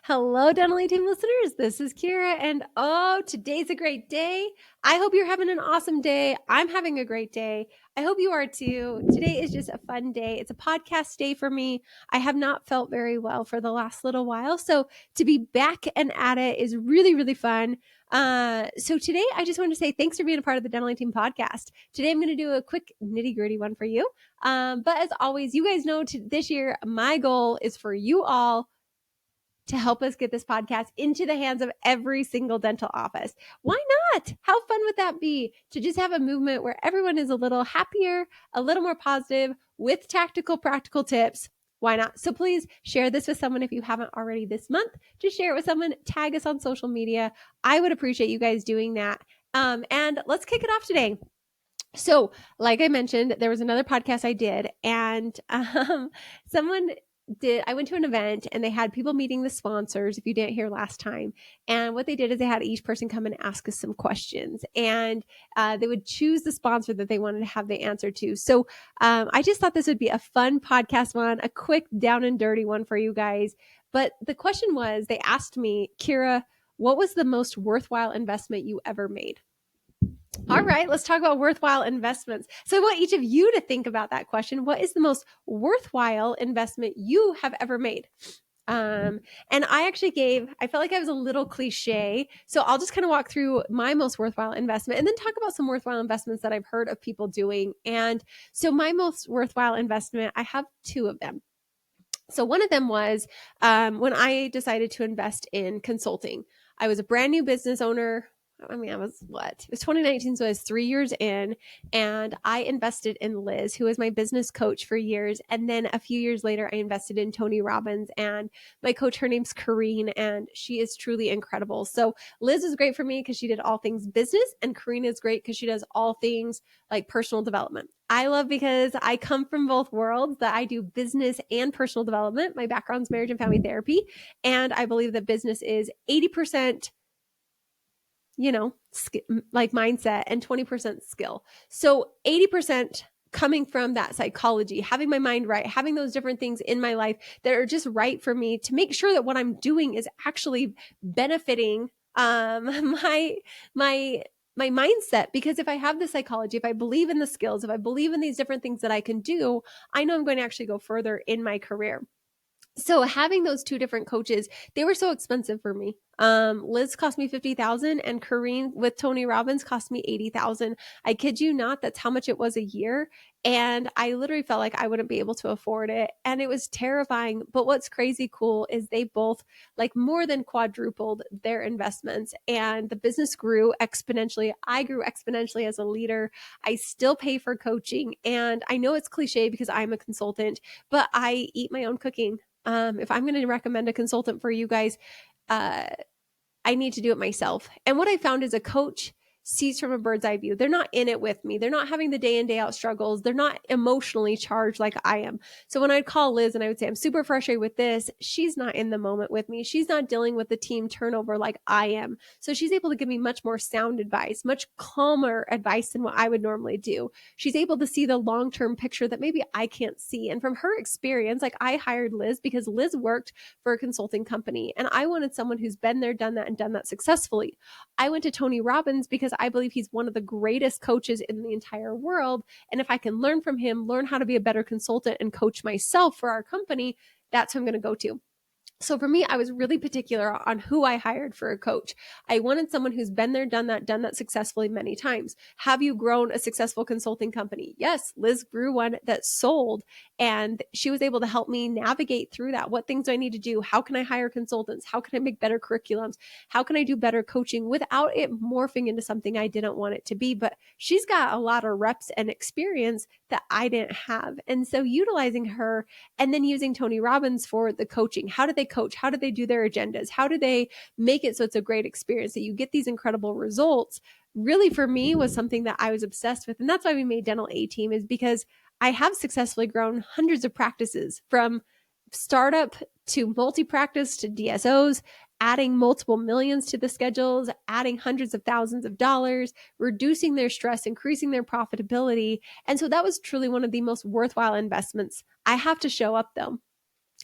Hello, Dental Team listeners. This is Kiera, and today's a great day. I hope you're having an awesome day. I'm having a great day. I hope you are too. Today is just a fun day. It's a podcast day for me. I have not felt very well for the last little while, so to be back and at it is really, really fun. So today I just want to say thanks for being a part of the Dental Team podcast. Today I'm going to do a quick nitty gritty one for you. But as always, you guys know this year, my goal is for you all to help us get this podcast into the hands of every single dental office. Why not? How fun would that be to just have a movement where everyone is a little happier, a little more positive with tactical, practical tips? Why not? So please share this with someone if you haven't already this month. Just share it with someone, tag us on social media. I would appreciate you guys doing that. And let's kick it off today. So, like I mentioned, there was another podcast I did, and I went to an event and they had people meeting the sponsors, if you didn't hear last time. And what they did is they had each person come and ask us some questions, and they would choose the sponsor that they wanted to have the answer to. So I just thought this would be a fun podcast one, a quick down and dirty one for you guys. But the question was, they asked me, Kiera, what was the most worthwhile investment you ever made? All right, let's talk about worthwhile investments. So I want each of you to think about that question. What is the most worthwhile investment you have ever made? And I felt like I was a little cliche. So I'll just kind of walk through my most worthwhile investment and then talk about some worthwhile investments that I've heard of people doing. And so my most worthwhile investment, I have two of them. So one of them was when I decided to invest in consulting. I was a brand new business owner. It was 2019, so I was 3 years in, and I invested in Liz, who was my business coach for years. And then a few years later, I invested in Tony Robbins, and my coach, her name's Kareen, and she is truly incredible. So Liz is great for me because she did all things business, and Kareen is great because she does all things like personal development. I love because I come from both worlds, that I do business and personal development. My background's marriage and family therapy, and I believe that business is 80% like mindset and 20% skill. So 80% coming from that psychology, having my mind right, having those different things in my life that are just right for me to make sure that what I'm doing is actually benefiting my mindset. Because if I have the psychology, if I believe in the skills, if I believe in these different things that I can do, I know I'm going to actually go further in my career. So having those two different coaches, they were so expensive for me. Liz cost me $50,000 and Kareen with Tony Robbins cost me $80,000. I kid you not, that's how much it was a year. And I literally felt like I wouldn't be able to afford it. And it was terrifying. But what's crazy cool is they both more than quadrupled their investments, and the business grew exponentially. I grew exponentially as a leader. I still pay for coaching. And I know it's cliche because I'm a consultant, but I eat my own cooking. If I'm going to recommend a consultant for you guys, I need to do it myself. And what I found is a coach sees from a bird's eye view. They're not in it with me. They're not having the day in, day out struggles. They're not emotionally charged like I am. So when I'd call Liz and I would say, I'm super frustrated with this, she's not in the moment with me. She's not dealing with the team turnover like I am. So she's able to give me much more sound advice, much calmer advice than what I would normally do. She's able to see the long-term picture that maybe I can't see. And from her experience, I hired Liz because Liz worked for a consulting company and I wanted someone who's been there, done that, and done that successfully. I went to Tony Robbins because I believe he's one of the greatest coaches in the entire world. And if I can learn from him, learn how to be a better consultant and coach myself for our company, that's who I'm going to go to. So for me, I was really particular on who I hired for a coach. I wanted someone who's been there, done that successfully many times. Have you grown a successful consulting company? Yes, Liz grew one that sold, and she was able to help me navigate through that. What things do I need to do? How can I hire consultants? How can I make better curriculums? How can I do better coaching without it morphing into something I didn't want it to be? But she's got a lot of reps and experience that I didn't have. And so utilizing her and then using Tony Robbins for the coaching. How do they coach? How do they do their agendas? How do they make it so it's a great experience, that you get these incredible results? Really, for me, was something that I was obsessed with. And that's why we made Dental A Team, is because I have successfully grown hundreds of practices, from startup to multi-practice to DSOs, adding multiple millions to the schedules, adding hundreds of thousands of dollars, reducing their stress, increasing their profitability. And so that was truly one of the most worthwhile investments. I have to show up though.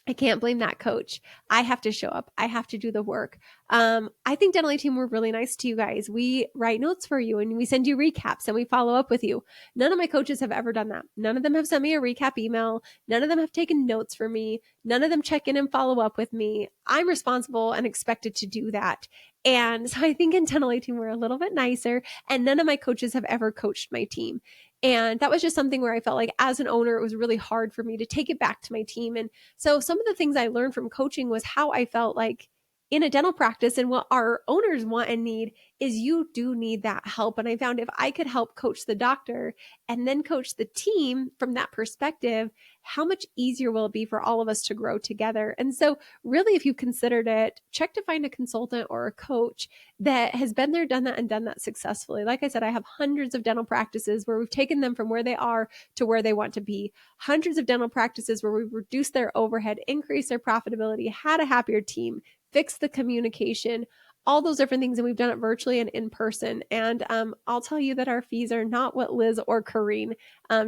I can't blame that coach. I have to show up. I have to do the work. I think Dental Team were really nice to you guys. We write notes for you and we send you recaps and we follow up with you. None of my coaches have ever done that. None of them have sent me a recap email. None of them have taken notes for me. None of them check in and follow up with me. I'm responsible and expected to do that. And so I think in Dental Team we're a little bit nicer, and none of my coaches have ever coached my team. And that was just something where I felt like as an owner, it was really hard for me to take it back to my team. And so some of the things I learned from coaching was how I felt like in a dental practice, and what our owners want and need is you do need that help. And I found if I could help coach the doctor and then coach the team from that perspective, how much easier will it be for all of us to grow together? And so really, if you've considered it, check to find a consultant or a coach that has been there, done that, and done that successfully. Like I said, I have hundreds of dental practices where we've taken them from where they are to where they want to be. Hundreds of dental practices where we've reduced their overhead, increased their profitability, had a happier team, fixed the communication, all those different things. And we've done it virtually and in person. And I'll tell you that our fees are not what Liz or Corrine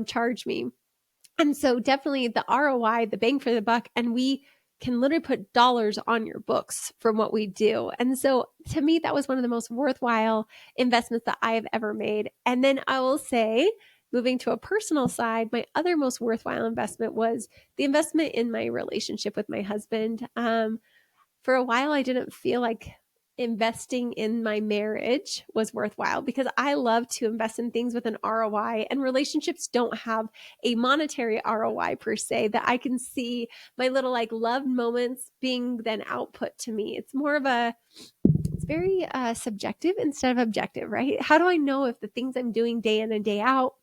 charge me. And so definitely the ROI, the bang for the buck, and we can literally put dollars on your books from what we do. And so to me, that was one of the most worthwhile investments that I have ever made. And then I will say, moving to a personal side, my other most worthwhile investment was the investment in my relationship with my husband. For a while, I didn't feel like investing in my marriage was worthwhile because I love to invest in things with an ROI, and relationships don't have a monetary ROI per se that I can see my little like love moments being then output to me. It's more of it's very subjective instead of objective, right? How do I know if the things I'm doing day in and day out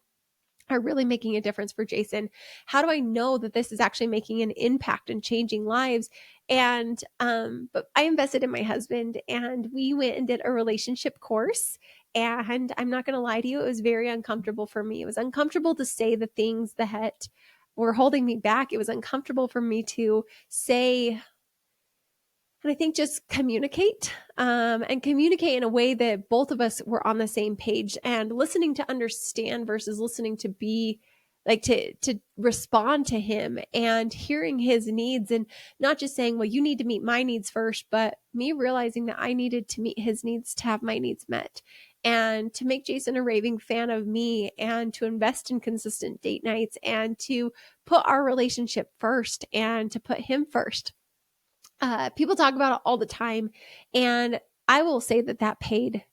are really making a difference for Jason? How do I know that this is actually making an impact and changing lives? And but I invested in my husband, and we went and did a relationship course. And I'm not going to lie to you, it was very uncomfortable for me. It was uncomfortable to say the things that were holding me back. It was uncomfortable for me to say, and I think just communicate and communicate in a way that both of us were on the same page, and listening to understand versus listening to be like to respond to him and hearing his needs, and not just saying, well, you need to meet my needs first, but me realizing that I needed to meet his needs to have my needs met, and to make Jason a raving fan of me, and to invest in consistent date nights, and to put our relationship first, and to put him first. People talk about it all the time. And I will say that that paid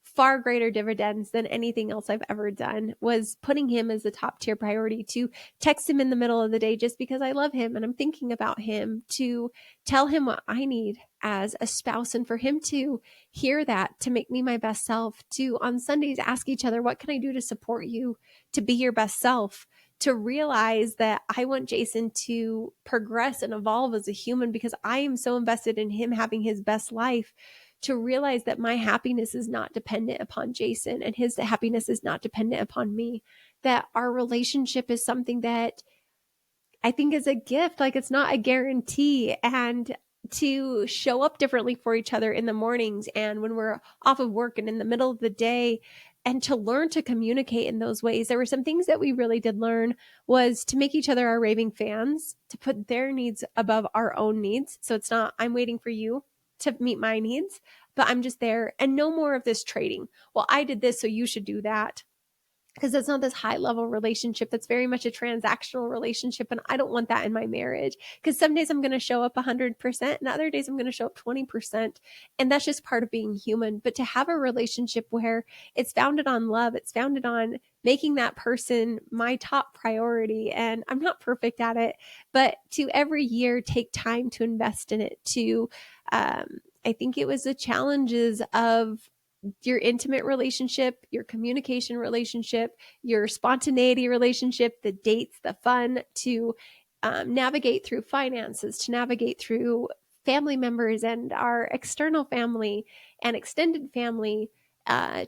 far greater dividends than anything else I've ever done, was putting him as the top tier priority, to text him in the middle of the day just because I love him and I'm thinking about him, to tell him what I need as a spouse, and for him to hear that, to make me my best self, to on Sundays ask each other, what can I do to support you to be your best self? To realize that I want Jason to progress and evolve as a human because I am so invested in him having his best life. To realize that my happiness is not dependent upon Jason and his happiness is not dependent upon me. That our relationship is something that I think is a gift, like it's not a guarantee. And to show up differently for each other in the mornings and when we're off of work and in the middle of the day, and to learn to communicate in those ways. There were some things that we really did learn, was to make each other our raving fans, to put their needs above our own needs. So it's not, I'm waiting for you to meet my needs, but I'm just there. And no more of this trading. Well, I did this, so you should do that. Because it's not this high level relationship. That's very much a transactional relationship. And I don't want that in my marriage, because some days I'm going to show up 100% and other days I'm going to show up 20%. And that's just part of being human. But to have a relationship where it's founded on love, it's founded on making that person my top priority. And I'm not perfect at it, but to every year take time to invest in it, to, I think it was the challenges of your intimate relationship, your communication relationship, your spontaneity relationship, the dates, the fun, to navigate through finances, to navigate through family members and our external family and extended family,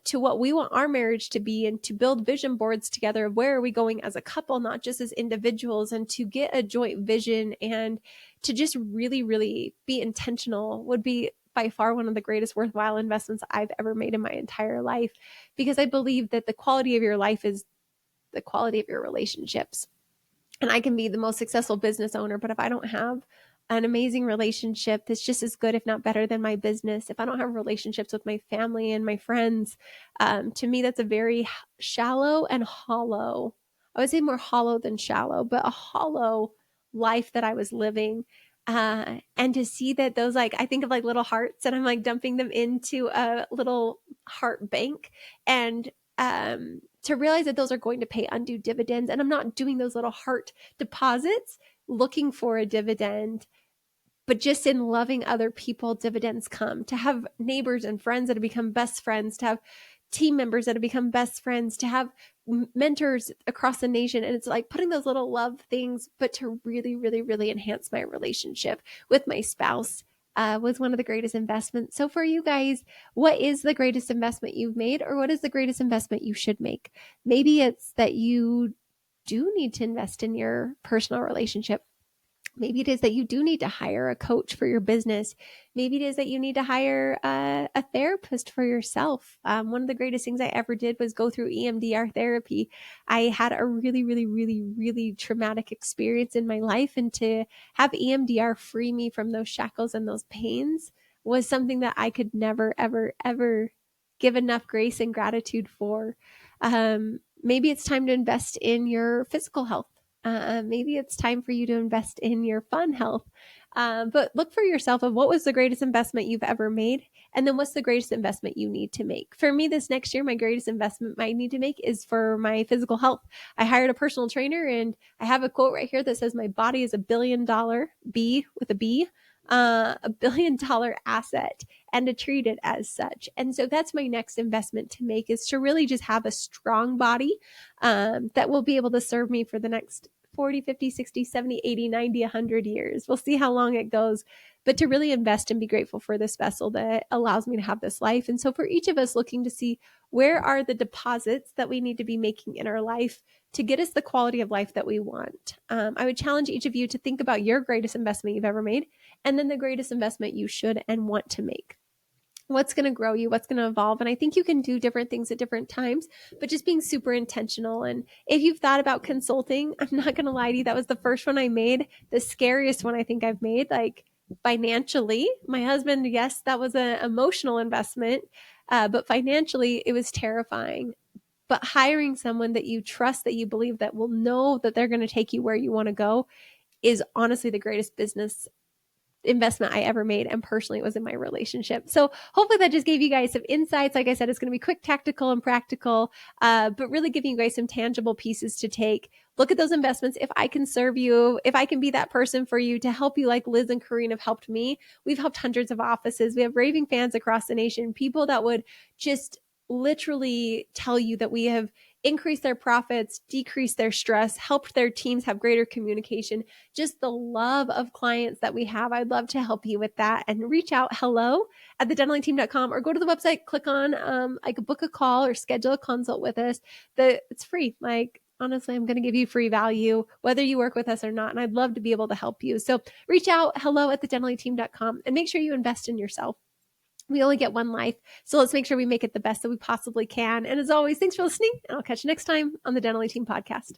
to what we want our marriage to be, and to build vision boards together of where are we going as a couple, not just as individuals, and to get a joint vision, and to just really, really be intentional, would be by far one of the greatest worthwhile investments I've ever made in my entire life, because I believe that the quality of your life is the quality of your relationships. And I can be the most successful business owner, but if I don't have an amazing relationship that's just as good, if not better, than my business, if I don't have relationships with my family and my friends, to me, that's a very shallow and hollow, I would say more hollow than shallow, but a hollow life that I was living. And to see that those, like, I think of like little hearts and I'm like dumping them into a little heart bank, and to realize that those are going to pay undue dividends. And I'm not doing those little heart deposits looking for a dividend, but just in loving other people, dividends come. To have neighbors and friends that have become best friends, to have team members that have become best friends, to have mentors across the nation. And it's like putting those little love things, but to really, really, really enhance my relationship with my spouse was one of the greatest investments. So for you guys, what is the greatest investment you've made, or what is the greatest investment you should make? Maybe it's that you do need to invest in your personal relationship. Maybe it is that you do need to hire a coach for your business. Maybe it is that you need to hire a therapist for yourself. One of the greatest things I ever did was go through EMDR therapy. I had a really, really, really, really traumatic experience in my life, and to have EMDR free me from those shackles and those pains was something that I could never, ever, ever give enough grace and gratitude for. Maybe it's time to invest in your physical health. Maybe it's time for you to invest in your fun health. But look for yourself of what was the greatest investment you've ever made, and then what's the greatest investment you need to make. For me, this next year, my greatest investment I need to make is for my physical health. I hired a personal trainer, and I have a quote right here that says, "My body is $1 billion, B with a B, $1 billion asset, and to treat it as such." And so that's my next investment to make, is to really just have a strong body that will be able to serve me for the next 40, 50, 60, 70, 80, 90, 100 years. We'll see how long it goes, but to really invest and be grateful for this vessel that allows me to have this life. And so for each of us, looking to see where are the deposits that we need to be making in our life to get us the quality of life that we want. I would challenge each of you to think about your greatest investment you've ever made, and then the greatest investment you should and want to make. What's going to grow you, what's going to evolve. And I think you can do different things at different times, but just being super intentional. And if you've thought about consulting, I'm not going to lie to you, that was the first one I made, the scariest one I think I've made, like financially. My husband, yes, that was an emotional investment, but financially it was terrifying. But hiring someone that you trust, that you believe, that will know that they're going to take you where you want to go, is honestly the greatest business investment I ever made. And personally, it was in my relationship. So hopefully that just gave you guys some insights. Like I said, it's going to be quick, tactical, and practical, but really giving you guys some tangible pieces to take. Look at those investments. If I can serve you, if I can be that person for you to help you, like Liz and Kareen have helped me. We've helped hundreds of offices. We have raving fans across the nation, people that would just literally tell you that we have increased their profits, decreased their stress, helped their teams have greater communication. Just the love of clients that we have. I'd love to help you with that, and reach out hello@thedentallingteam.com, or go to the website, click on like book a call or schedule a consult with us. It's free. Like, honestly, I'm going to give you free value, whether you work with us or not. And I'd love to be able to help you. So reach out hello@thedentallingteam.com, and make sure you invest in yourself. We only get one life, so let's make sure we make it the best that we possibly can. And as always, thanks for listening, and I'll catch you next time on the Dentally Team Podcast.